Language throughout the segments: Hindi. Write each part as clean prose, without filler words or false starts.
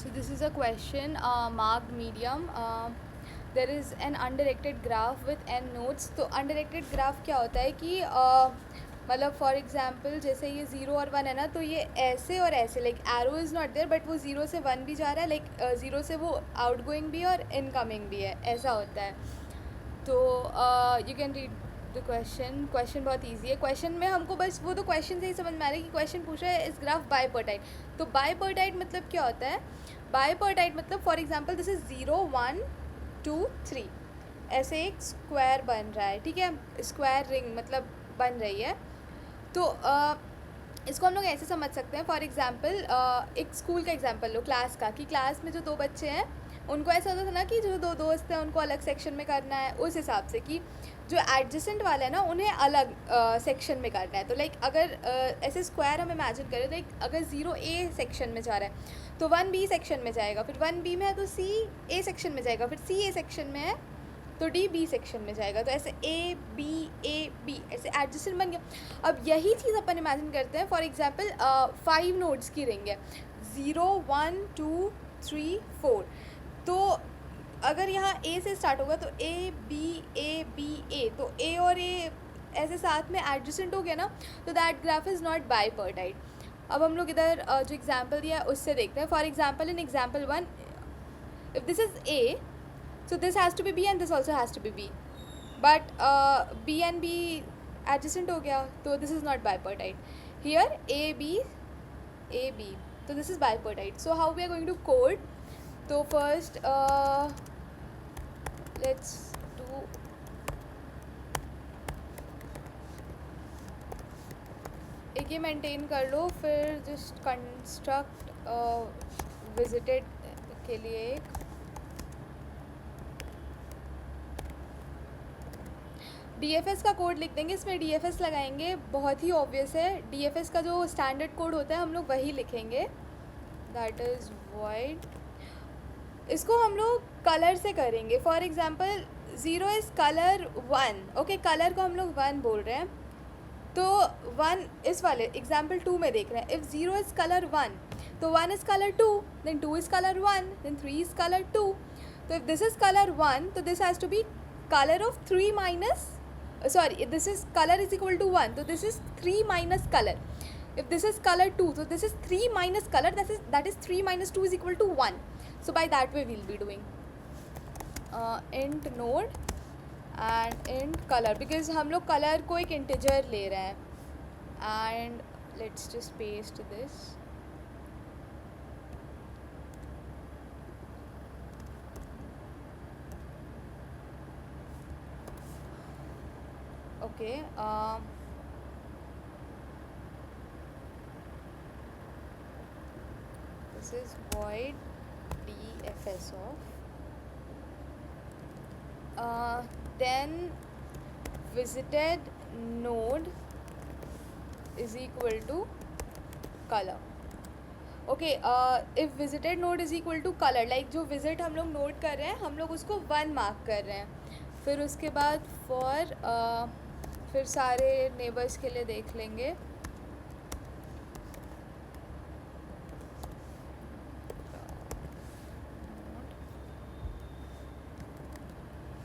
So this is a question marked medium. There is an undirected graph with n nodes. तो undirected graph क्या होता है कि मतलब फॉर एग्जाम्पल जैसे ये 0 और 1 है ना, तो ये ऐसे और ऐसे like arrow is not there but वो 0 से 1 भी जा रहा है, लाइक 0 से वो आउट गोइंग भी है और इनकमिंग भी है, ऐसा होता है. तो you can read the question बहुत ईजी है. क्वेश्चन में हमको बस वो तो क्वेश्चन से ही समझ में आ रहा है कि क्वेश्चन पूछ रहा है इस ग्राफ बाइपर्टाइट. तो बाइपर्टाइट मतलब क्या होता है? बाइपर्टाइट मतलब फॉर एग्जांपल दिस इज 0 1 2 3, ऐसे एक स्क्वायर बन रहा है, ठीक है, स्क्वायर रिंग मतलब बन रही है. तो इसको हम लोग ऐसे समझ सकते हैं. फॉर एग्जांपल एक स्कूल का एग्जांपल लो, क्लास का, कि क्लास में जो दो बच्चे हैं उनको ऐसा होता था ना कि जो दो दोस्त हैं उनको अलग सेक्शन में करना है, उस हिसाब से कि जो एडजेसेंट वाला है ना उन्हें अलग सेक्शन में करना है. तो लाइक अगर ऐसे स्क्वायर हम इमेजिन करें, लाइक अगर 0 ए सेक्शन में जा रहा है तो 1 बी सेक्शन में जाएगा, फिर 1 बी में है तो सी ए सेक्शन में जाएगा, फिर सी ए सेक्शन में है तो डी बी सेक्शन में जाएगा. तो ऐसे ए बी ऐसे एडजेसेंट बन गया. अब यही चीज़ अपन इमेजिन करते हैं. फॉर एग्जांपल 5 नोड्स की रिंग है, 0 1 2 3 4. तो अगर यहाँ ए से स्टार्ट होगा तो ए बी ए, तो ए और ए ऐसे साथ में एडजेसेंट हो गया ना, तो that graph is not bipartite. अब हम लोग इधर जो एग्जाम्पल दिया है उससे देखते हैं. For example in example 1, if this is a, so this has to be B and this also has to be B, but B and B adjacent हो गया, तो this is not bipartite. Here A B, so this is bipartite. So how we are going to code? तो first let's do एक ये मेंटेन कर लो, फिर जस्ट कंस्ट्रक्ट विजिटेड के लिए एक DFS का कोड लिख देंगे. इसमें DFS लगाएंगे, बहुत ही ऑब्वियस है. DFS का जो स्टैंडर्ड कोड होता है हम लोग वही लिखेंगे, दैट इज़ void. इसको हम लोग कलर से करेंगे. For example 0 is colour 1, okay, colour को हम लोग 1 बोल रहे हैं. तो 1 इस वाले एग्जाम्पल 2 में देख रहे हैं. इफ़ 0 इज़ कलर 1 तो 1 is colour 2, then 2 is colour 1, then 3 is colour 2. तो इफ़ दिस इज़ कलर 1 तो this has to be color of 3 minus, sorry, this is color is equal to 1, so this is 3 minus color. If this is color 2, so this is 3 minus color, that is 3 minus 2 is equal to 1. So by that way we'll be doing int node and int color, because हम लोग color को एक integer ले रहे हैं. And let's just paste this. Okay, this is void DFS of then visited node is equal to color. Okay, if visited node is equal to colour, like जो विजिट हम लोग नोट कर रहे हैं हम लोग उसको 1 मार्क कर रहे हैं. फिर उसके बाद फॉर फिर सारे नेबर्स के लिए देख लेंगे.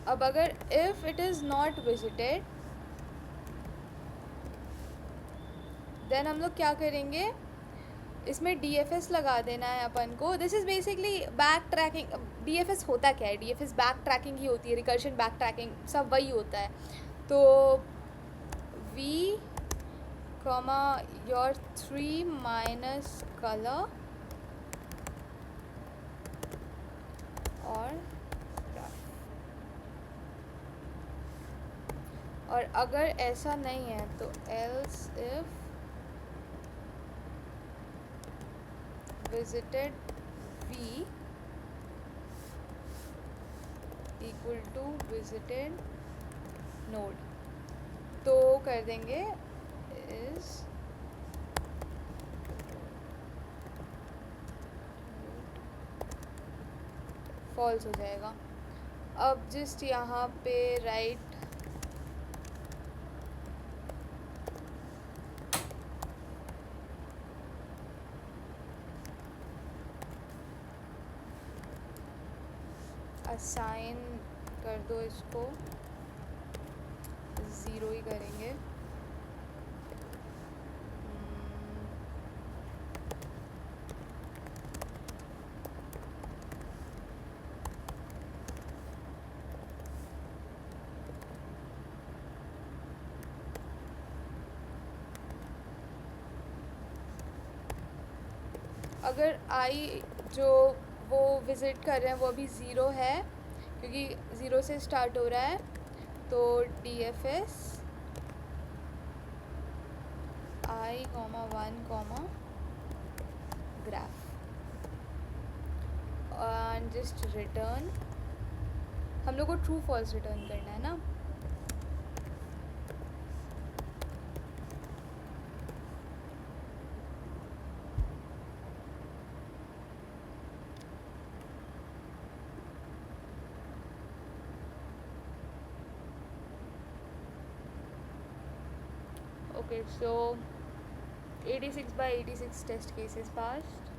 अब अगर if it is not visited then हम लोग क्या करेंगे, इसमें DFS लगा देना है अपन को. This is basically back tracking. DFS होता क्या है? DFS बैक ट्रैकिंग ही होती है, रिकर्शन बैक ट्रैकिंग सब वही होता है. तो V comma your 3 minus colour और और अगर ऐसा नहीं है तो else if visited V equal to visited node, तो कर देंगे is फॉल्स हो जाएगा. अब जस्ट यहाँ पे राइट असाइन कर दो इसको, 0 ही करेंगे। अगर आई जो वो विज़िट कर रहे हैं वो अभी 0 है, क्योंकि 0 से स्टार्ट हो रहा है, तो DFS I, 1, graph and just return. हम लोग को ट्रू फॉल्स रिटर्न करना है ना। Okay, so 86 by 86 test cases passed.